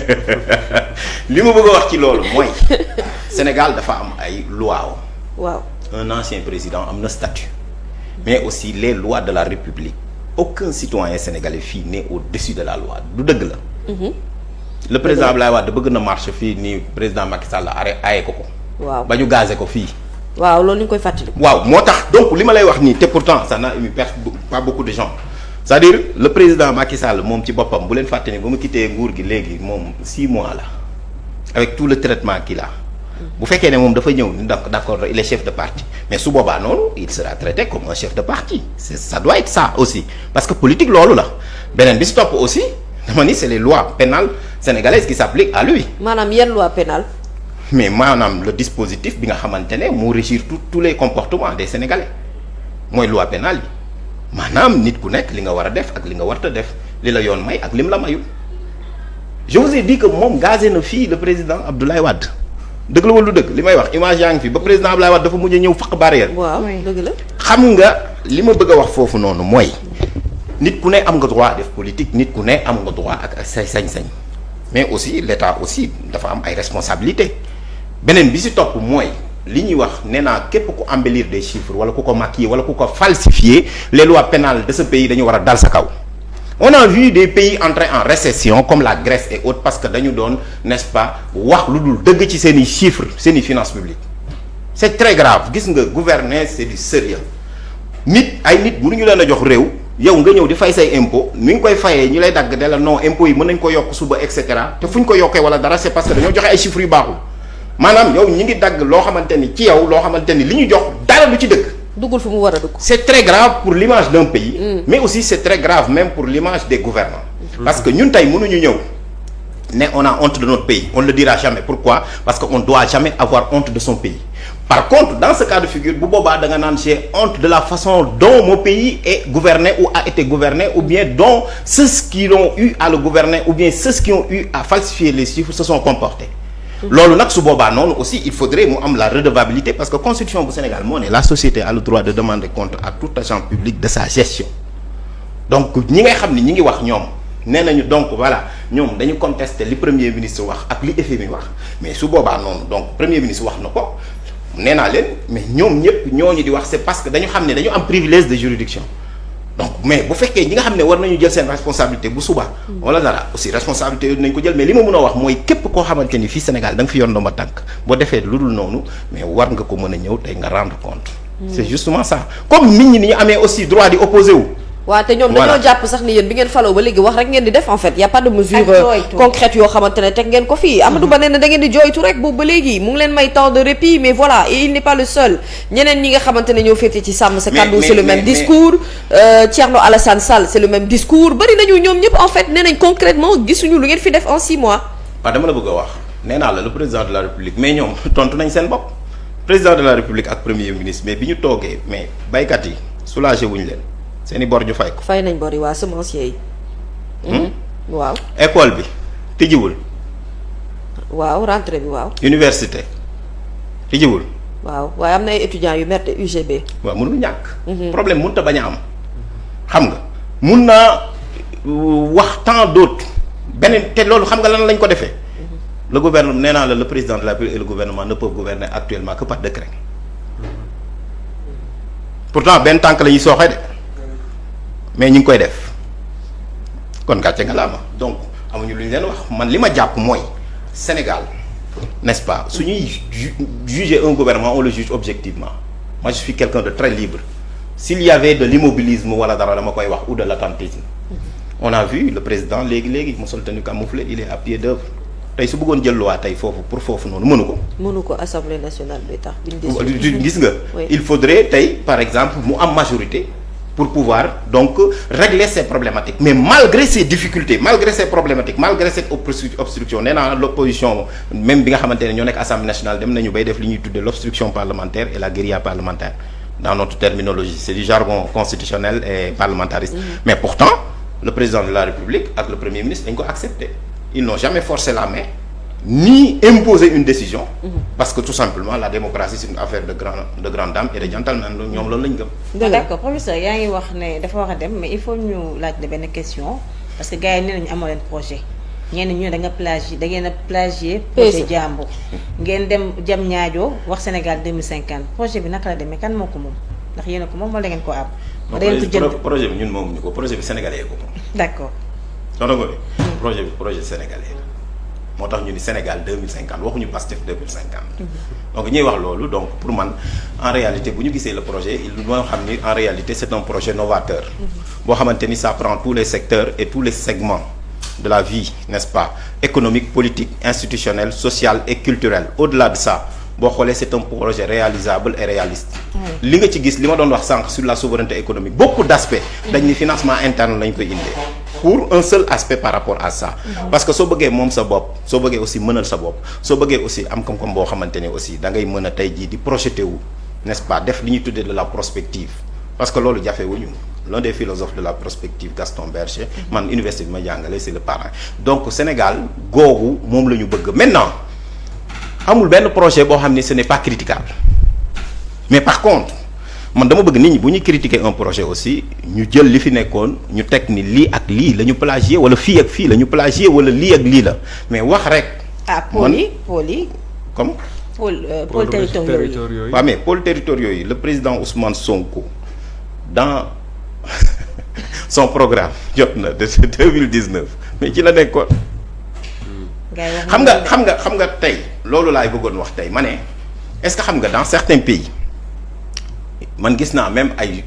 li ma bëgg a wax ci loolu mooy Sénégal dafa am ay loi. waaw un ancien président am na statut mais aussi les lois de la République aucun citoyen sénégalais fii n'est au-dessus de la loi du dëgg la. le président Abdoulaye Wade bëgg na marche fii nii président Macky Sall aaye ko. waaw ba ñu gazé ko fii. waaw loolu ñu koy fàttali. waaw moo tax donc li ma lay wax nii te pourtant ça n'a ému pas beaucoup de gens c'est-à-dire le président Macky Sall moom ci boppam bu leen fàtte ni ba mu quitté nguur gi léegi moom 6 mois la avec tout le traitement qu'il a bu fekkee ne moom dafa ñëw ni d'accord il est chef de parti mais su boobaa noonu il sera traité comme un chef de parti ça doit être ça aussi parce que politique loolu la beneen bi si topp aussi dama ni c'est les lois pénales sénégalaises qui s'appliquent à lui. maanaam yenn loi pénale. mais maanaam le dispositif bi nga xamante ne moo régir tous les comportements des sénégalais mooy loi pénale yi maanaam nit ku nekk li nga war a def ak li nga warta def li la yoon may ak lim la mayul je vous ai dit que moom gazé na fii le président Abdoulaye Wade dëgg la wala du dëgg li may wax image yaa ngi fi ba président Abdoulaye Wade dafa mujj a ñëw faq barrière. waaw dëgg la. xam nga li ma bëgg a wax foofu noonu mooy nit ku ne am nga droit def politique nit ku ne am nga droit ak say sañ-sañ mais aussi l'État aussi dafa am ay responsabilités. beneen bi si topp mooy li ñuy wax nee naa képp ku embellir des chiffres wala ku ko maquiller wala ku ko falsifier les lois pénales de ce pays dañu war a dal sa kaw. on a vu des pays entrer en récession comme la Grèce et autres parce que dañu doon n'est-ce pas wax lu dul dëgg ci seen i chiffres seen i finances publiques c'est très grave gis nga gouverner c'est du sérieux nit ay nit mënuñu leen a jox réew yow nga ñëw di fay say impôt ni nga koy fayee ñi lay dagg de la non impôt yi mën nañ ko yokk suba et cetera te fu ñu ko yokkee wala dara c'est parce que dañoo joxe ay chiffres yu baaxul. maanaam yow ñi ngi dagg loo xamante ni ci yow loo xamante ni li ñu jox dara lu ci dëgg. duggul fu mu war a dugg. c'est très grave pour l'image d'un pays. mais aussi c'est très grave même pour l'image des gouvernants. parce que ñun tey mënuñu ñëw ne on a honte de notre pays on ne le dira jamais pourquoi parce que on doit jamais avoir honte de son pays. par contre dans ce cas de figure bu boobaa da nga naan j'ai honte de la façon dont mon pays est gouverné ou a été gouverné ou bien dont ceux qui l'ont eu à le gouverner ou bien ceux qui ont eu à falsifier les chiffres se sont comportés. loolu nag su boobaa noonu aussi il faudrait mu am la redevabilité parce que constitution bu Sénégal moo ne la société a le droit de demander compte à tout agent public de sa gestion donc ñi ngay xam ni ñi ngi wax ñoom nee nañu donc voilà ñoom dañu contester li premier ministre wax ak li FMI wax mais su boobaa noonu donc premier ministre wax na ko nee naa leen mais ñoom ñëpp ñooñu di wax c'est parce que dañu xam ne dañu am privilège de juridiction donc mais bu fekkee ñi nga xam ne war nañu jël seen responsabilité bu suba wala dara aussi responsabilité yooyu nañ ko jël mais li ma mën a wax mooy képp koo xamante ni fii Sénégal da nga fi yor ndomba tànk boo defee lu dul noonu mais war nga ko mën a ñëw tey nga rendre compte c'est justement ça comme nit ñi ni ñu amee aussi droit di opposé wu waaw te ñoom dañoo jàpp sax ni yéen bi ngeen faloo ba léegi wax rek ngeen di def en fait y a pas de mesure concrète yoo xamante ne teg ngeen ko fii Amadou Ba nee na da ngeen di jooytu rek boobu ba léegi mu ngi leen may temps de répit mais voilà et il n'est pas le seul ñeneen ñi nga xamante ne ñoo féete ci sàmm sa kàddu c'est le même discours Thierno Alassane Sall c'est le même discours bari nañu ñoom ñëpp en fait nee nañ concrètement gisuñu lu ngeen fi def en 6 mois waaw dama la bëgg a wax nee naa la le président de la République mais ñoom tontu nañ seen bopp président de la République ak premier ministre mais bi ñu toogee mais baykat yi soulagé wuñu leen seeni bor ñu fay ko. fay nañ bor yi waa semencier yi. waaw. école bi tijjiwul. waaw rentrée bi waaw. université tijjiwul. waaw waaye am na ay étudiants yu merte UGB. waaw mënul ñàkk. problème mënut a bañ a am. xam nga mun naa wax tant d'autres beneen te loolu xam nga lan lañ ko defee. le gouvernement nee naa la le président de la République et le gouvernement ne peuvent gouverner actuellement que par décret. pourtant benn tànk la ñuy sooxee de. mais ñu ngi koy def kon gàcce nga laa ma donc amuñu lu ñu leen wax man li ma jàpp mooy Sénégal n'est-ce pas su ñuy juger un gouvernement on le juge objectivement moi je suis quelqu'un de très libre s'il y avait de l'immobilisme wala dara dama koy wax ou de l'attentisme on a vu le président léegi mu sol tenue camouflée il est à pied d'œuvre tey su bëggoon jël loi tey foofu pour foofu noonu mënu ko assemblée nationale bi tax gis nga il faudrait tey par exemple mu am majorité pour pouvoir donc régler ces problématiques mais malgré ces difficultés malgré ces problématiques malgré cette obstruction nee naa l'opposition même bi nga xamante ne ñoo nekk assemblée nationale dem nañu bay def li ñuy tuddee l'obstruction parlementaire et la guérilla parlementaire dans notre terminologie c'est du jargon constitutionnel et parlementariste mais pourtant le président de la République ak le premier ministre dañ ko accepté ils n'ont jamais forcé la main ni imposer une décision parce que tout simplement la démocratie c'est une affaire de grande dame et de gentleman ñoom loolu lañ gëm. d'accord professeur yaa ngi wax ne dafa war a dem mais il faut ñu laaj ne benn question parce que gars yi nee nañu amoo leen projet ñenn ñu da ngeen a plagier projet jàmbur ngeen dem jam ñaajoo wax Sénégal 2050 projet bi naka la demee kan moo ko moom ndax yéen a ko moom wala da ngeen ko am. da ngeen ko jënd projet bi ñun moomuñu ko projet bi sénégalais ko moom. d'accord. projet bi projet sénégalais moo tax ñu ni Sénégal 2050 waxuñu Pastef 2050. donc ñuy wax loolu donc pour man en réalité bu ñu gisee le projet il doit xam ni en réalité c'est un projet novateur. boo xamante ni ça prend tous les secteurs et tous les segments de la vie n'est-ce pas économique politique institutionnelle sociale et culturelle au-delà de ça boo xoolee c'est un projet réalisable et réaliste. li nga ci gis li ma doon wax sànq sur la souveraineté économique beaucoup d'aspects. dañ ni financement interne lañ koy indee. pour un seul aspect par rapport à ça. parce que soo bëggee moom sa bopp soo bëggee aussi mënal sa bopp soo bëggee aussi am koom-koom boo xamante ne aussi da ngay mën a tey jii di projeté wu n'est-ce pas def li ñuy tuddee de la prospective parce que loolu jafewuñu l'un des philosophes de la prospective Gaston Berger man université bi ma jàngale c'est le parrain donc Sénégal googu moom la ñu bëgg maintenant amul benn projet boo xam ne ce n'est pas critiquable mais par contre man dama bëgg nit ñi bu ñuy critiquer un projet aussi ñu jël li fi nekkoon ñu teg ni lii ak lii la ñu plagier wala fii ak fii la ñu plagier wala lii ak lii la mais wax rek. pôle yi. comme. pôle territoriaux yi. waaw mais pôle territoriaux yi le président Ousmane Sonko dans son programme jot na de 2019 mais ci la nekkoon. xam nga tey loolu laay bëggoon wax tey ma ne est-ce que xam nga dans certains pays. man gis naa même ay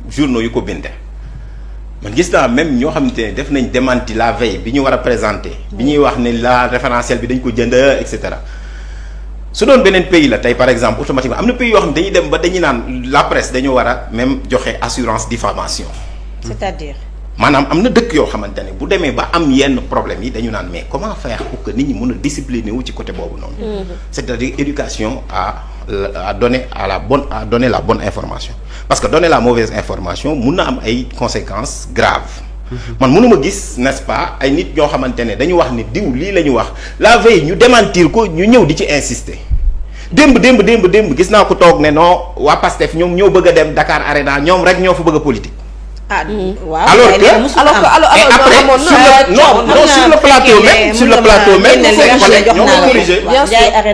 journaux yu ko binde man gis naa même ñoo xamante ne def nañ démenti la veille bi ñu war a présenter. bi ñuy wax ne la référentiel bi dañ ko jënd et cetera su doon beneen pays la tey par exemple automatiquement am na pays yoo xam ne dañuy dem ba dañuy naan la presse dañoo war a même joxe assurance diffamation. c'est-à-dire. maanaam am na dëkk yoo xamante ne bu demee ba am yenn problème yi dañu naan mais comment faire pour que nit ñi mën a discipliner wu ci côté boobu noonu. c'est-à-dire éducation à donner la bonne information parce que donner la mauvaise information mun na am ay conséquences graves. man mënuma gis n'est-ce pas ay nit ñoo xamante ne dañu wax ni diw lii la ñu wax la veille ñu démentir ko ñu ñëw di ci insister démb gis naa ko toog ne non waa Pastef ñoom ñoo bëgg a dem Dakar Arena ñoom rek ñoo fa bëgg a politique. waaw alors sur le plateau même ses collègues ñoo ko corrigé.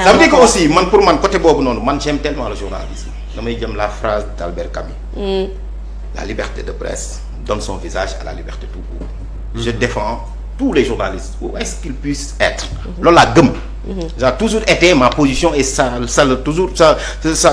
ça veut dire que aussi man pour man côté boobu noonu man j'aime tellement le journalisme damay jëm la phrase d'Albert Camus. La liberté de presse donne son visage à la liberté tout court. Je défends tous les journalistes où est-ce qu'ils puissent être. loolu laa gëm. ça a toujours été ma position et ça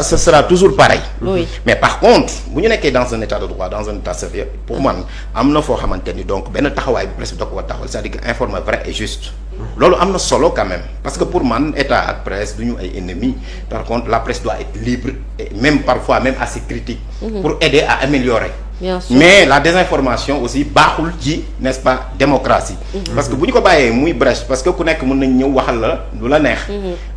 sera toujours pareil. Oui. mais par contre bu ñu nekkee dans un état de droit dans un état sérieux pour man am na foo xamante ni donc benn taxawaay bu presse bi da ko war taxawal c'est-à-dire que informer vrai et juste. loolu am na solo quand même parce que pour man état ak presse du ñu ay ennemis par contre la presse doit être libre et même parfois même assez critique. pour aider à améliorer. Bien sûr. mais la désinformation aussi baaxul ci n'est-ce pas démocratie. parce que bu ñu ko bàyyee muy brèche parce que ku nekk mën nañ ñëw waxal la lu la neex.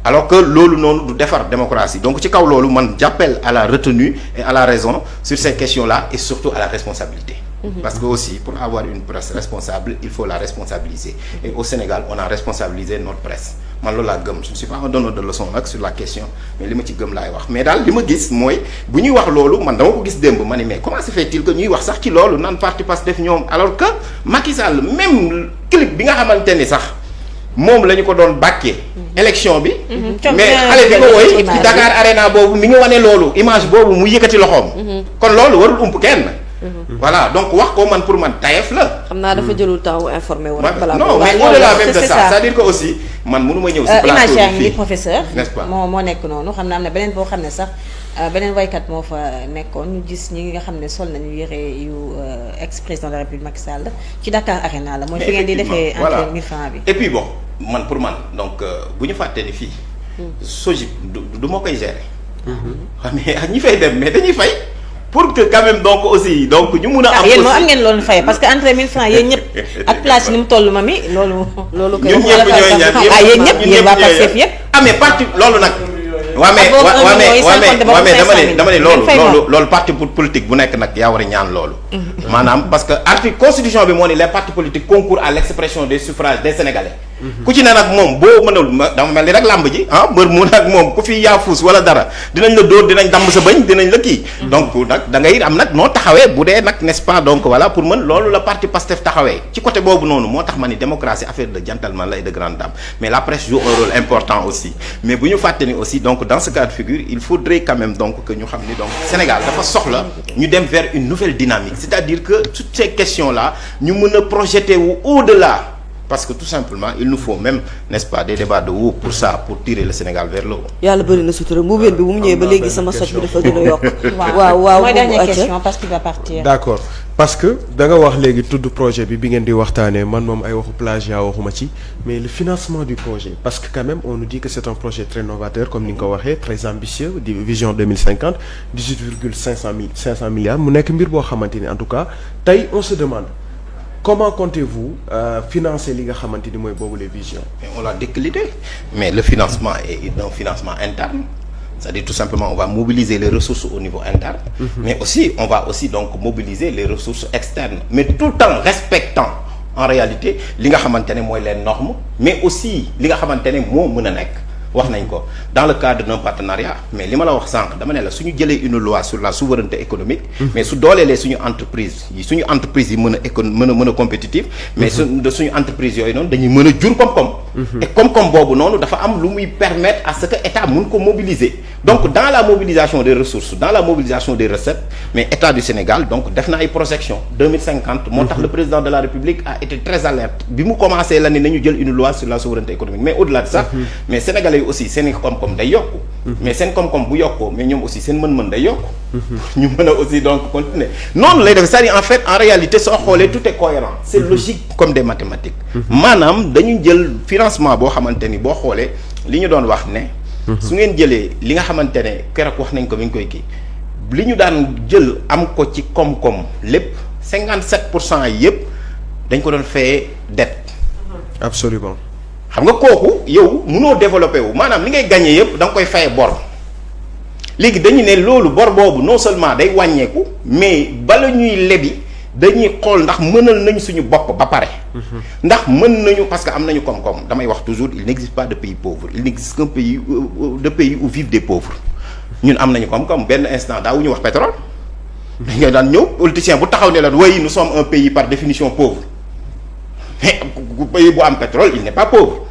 alors que loolu noonu du defar démocratie donc ci kaw loolu man j'appelle à la retenue et à la raison sur ces questions-là et surtout à la responsabilité. parce que aussi pour avoir une presse responsable il faut la responsabiliser et au Sénégal on a responsabilisé notre presse man loolu laa gëm je ne suis pas un donneur de leçons nag sur la question mais li ma ci gëm laay wax mais daal li ma gis mooy bu ñuy wax loolu man dama ko gis démb ma ne mais comment se fait-il que ñuy wax sax ci loolu naan parti Pastef ñoom alors que Macky Sall même clip bi nga xamante ni sax moom la ñu ko doon bàkkee élection bi mais xale bi ko woy ci Dakar Arena boobu mi ngi wane loolu image boobu mu yëkkati loxoom kon loolu warul ump kenn voilà donc wax ko man pour man tayef la. xam naa dafa jëlul temps informé wu rek. balaa non mais au-delà même de ça c'est-à-dire que aussi man mënuma ñëw si plateau image yaa bi ngi fii professeur. n'est-ce pas moo nekk noonu xam naa am na beneen boo xam ne sax beneen waykat moo fa nekkoon ñu gis ñi nga xam ne sol nañu yére yu ex-président de la République Macky Sall ci Dakar Arena la mooy fi ngeen di defee entrée 1000 francs bi. et puis bon man pour man donc bu ñu fàtte ni fii. SOGIP du moo koy gérer. xam nga ñi fay dem mais dañuy fay. pour que quand même donc aussi donc ñu mun a. am yéen moom am ngeen loolu fay parce que entrée 1000 francs yéen ñëpp ak place ni mu toll ma mi loolu. loolu ñun ñëpp ñooy ñaan yéen ñëpp yéen waa Pastef yëpp. ah mais parti loolu nag. dama ne loolu parti politique bu nekk nag yaa war a ñaan loolu. maanaam parce que article constitution bi moo ni les partis politiques concourent à l'expression des suffrages des Sénégalais. ku ci ne nag moom boo mënul dama mel ni rek làmb ji mbër mu nag moom ku fi yaafuus wala dara dinañ la dóor dinañ damm sa bëñ dinañ la kii. donc nag da ngay am nag noo taxawee bu dee nag n'est-ce pas donc voilà pour mën loolu la parti Pastef taxawee ci côté boobu noonu moo tax ma ni démocratie affaire de gentleman la et de grande dame mais la presse joue un rôle important aussi mais bu ñu fàtte ni aussi donc dans ce cas de figure il faudrait quand même donc que ñu xam ni donc Sénégal dafa soxla ñu dem vers une nouvelle dynamique c'est-à-dire que toutes ces questions là ñu mën a projeter wu au-delà parce que tout simplement il nous faut même n'est-ce pas des débats de haut pour ça pour tirer le Sénégal vers le haut. yàlla bëri na sutura mbuubeen bi bu mu ñëwee ba léegi sama soj bi dafa gën a yokk. waaw mooy dernière question parce qu'il va partir. d'accord parce que da nga wax léegi tudd projet bi ngeen di waxtaanee man moom ay waxu plagiat waxuma ci mais le financement du projet parce que quand même on nous dit que c'est un projet très novateur comme ni nga ko waxee très ambitieux di vision 2050 18,500 milliards mu nekk mbir boo xamante ni en tout cas tey on se demande. Comment comptez-vous financer li nga xamante ni mooy boobu les visions. Mais on l'a décliné mais le financement est un financement interne c'est-à-dire tout simplement on va mobiliser les ressources au niveau interne. Mais aussi on va aussi donc mobiliser les ressources externes mais tout en respectant en réalité li nga xamante ne mooy les normes mais aussi li nga xamante ne moo mën a nekk. wax nañ ko dans le cadre d'un partenariat mais li ma la wax sànq dama ne la suñu jëlee une loi sur la souveraineté économique mais su dooleelee suñu entreprise yi mën a compétitive mais suñu entreprise yooyu noonu dañuy mën a jur koom-koom et koom-koom boobu noonu dafa am lu muy permettre à ce que état mën ko mobiliser donc dans la mobilisation des ressources dans la mobilisation des recettes mais état du Sénégal donc def na ay projections 2050 moo tax le président de la République a été très alerte bi mu commencé la ni nañu jël une loi sur la souveraineté économique mais au-delà de ça mais sénégalais aussi seen koom-koom day yokku mais seen koom-koom bu yokkoo mais ñoom aussi seen mën-mën day yokku ñu mën a aussi donc continuer noonu lay def c'est-à-dire en fait en réalité soo xoolee tout est cohérent c'est logique comme des mathématiques maanaam dañu jël financement boo xamante ni boo xoolee li ñu doon wax ne su ngeen jëlee li nga xamante ne keroog wax nañ ko mi ngi koy kii li ñu daan jël am ko ci koom-koom lépp 57% yëpp dañ ko doon fayee dette absolument xam nga kooku yow mënoo développé wu maanaam li ngay gagné yëpp da nga koy faye bor léegi dañu ne loolu bor boobu non seulement day wàññeeku mais bala ñuy lebi dañuy xool ndax mënal nañ suñu bopp ba pare. ndax mën nañu parce que am nañu koom-koom damay wax toujours il n'existe pas de pays pauvre il n'existe qu'un pays de pays où vivent des pauvres ñun am nañu koom-koom benn instant daawuñu wax pétrole. dañ nga daan ñëw politicien bu taxaw ne la oui nous sommes un pays par définition pauvre mais pays bu am pétrole il n'est pas pauvre.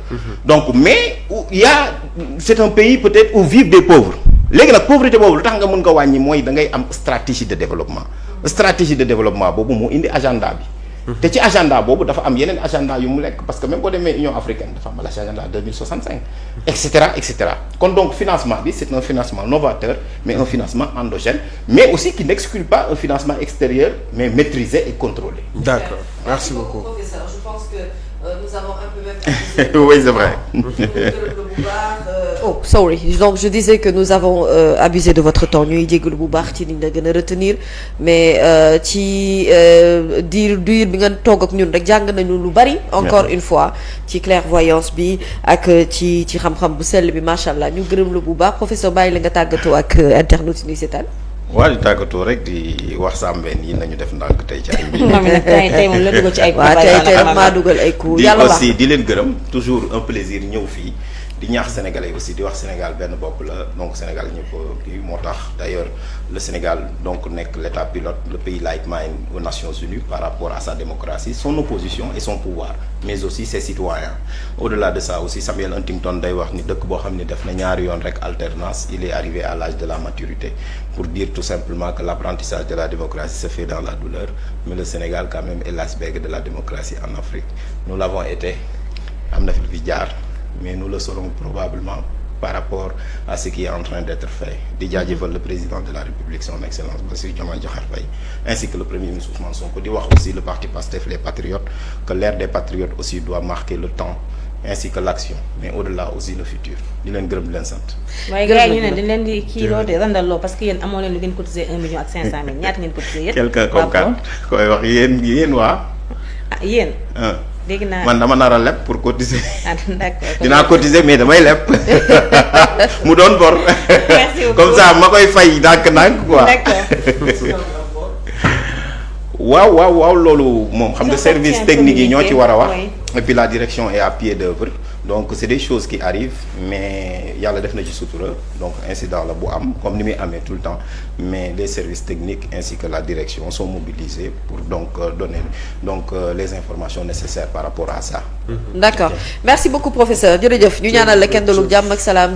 donc mais il y a c'est un pays peut-être où vivent des pauvres léegi nag pauvreté boobu lu tax nga mën ko wàññi mooy da ngay am stratégie de développement boobu moo indi agenda bi te ci agenda boobu dafa am yeneen agenda yu mu lekk parce que même boo demee Union africaine dafa am l'agenda 2065 et cetera kon donc financement bi c'est un financement novateur mais un financement endogène mais aussi qui n'exclut pas un financement extérieur mais maîtrisé et contrôlé. D'accord, merci beaucoup. Professeur, je pense que nous avons un peu même oui, c'est vrai. Oh, sorry. Donc je disais que nous avons abusé de votre temps ñuy jégalu bu baax ci niñ la gën a retenir mais ci diir bi nga toog ak ñun rek jàng nañu lu bari. encore une fois ci clairvoyance bi ak ci xam-xam bu sell bi macha allah ñu gërëm la bu baax professeur bàyyi la nga tàggatoo ak internautes yi seetaan. waaw di tàggatoo rek di wax sàmbeen yi nañu def ndànk tey ci ay mbir. moom nag tey moom la dugal ci ay coups. waaw tey maa dugal ay coups yàlla baax di aussi di leen gërëm toujours un plaisir ñëw fii di ñaax sénégalais aussi di wax Sénégal benn bopp la donc Sénégal ñëpp kii moo tax d'ailleurs le Sénégal donc nekk l'état pilote le pays like mind aux Nations Unies par rapport à sa démocratie son opposition et son pouvoir mais aussi ses citoyens au-delà de ça aussi Samuel Huntington day wax ni dëkk boo xam ne def na ñaari yoon rek alternance il est arrivé à l'âge de la maturité pour dire tout simplement que l'apprentissage de la démocratie se fait dans la douleur mais le Sénégal quand même est l'iceberg de la démocratie en Afrique nous l'avons été am na fi jaar mais nous le serons probablement par rapport à ce qui est en train d'être fait di jaajëfal le président de la République son excellence Bassirou Diomaye Diakhar Faye ainsi que le premier ministre Ousmane Sonko di wax aussi le parti Pastef les patriotes que l'ère des patriotes aussi doit marquer le temps ainsi que l'action mais au-delà aussi le futur di leen gërëm di leen sant. waaye gars yi ñu ne dañ leen di kii loo de randaloo parce que yéen amoo leen lu ngeen cotiser 1 million ak 500 mille ñaata ngeen cotiser yéen. quelqu'un comme kan koy wax yéen waa. ah yéen. dégg naa man dama nar a leb pour cotiser. ah d'accord dinaa cotiser mais damay leb mu doon bor. merci beaucoup comme ça ma koy fay ndànk-ndànk quoi. d'accord. waaw loolu moom xam nga service technique yi ñoo ci war a wax. et puis la direction est à pied d'œuvre donc c'est des choses qui arrivent mais yàlla def na ci sutura donc incident la bu am comme ni muy amee tout le temps mais les services techniques ainsi que la direction sont mobilisés pour donc donner donc les informations nécessaires par rapport à ça. D'accord merci beaucoup professeur jërëjëf ñu ñaanal la kenn dalu jàmm ak salaam.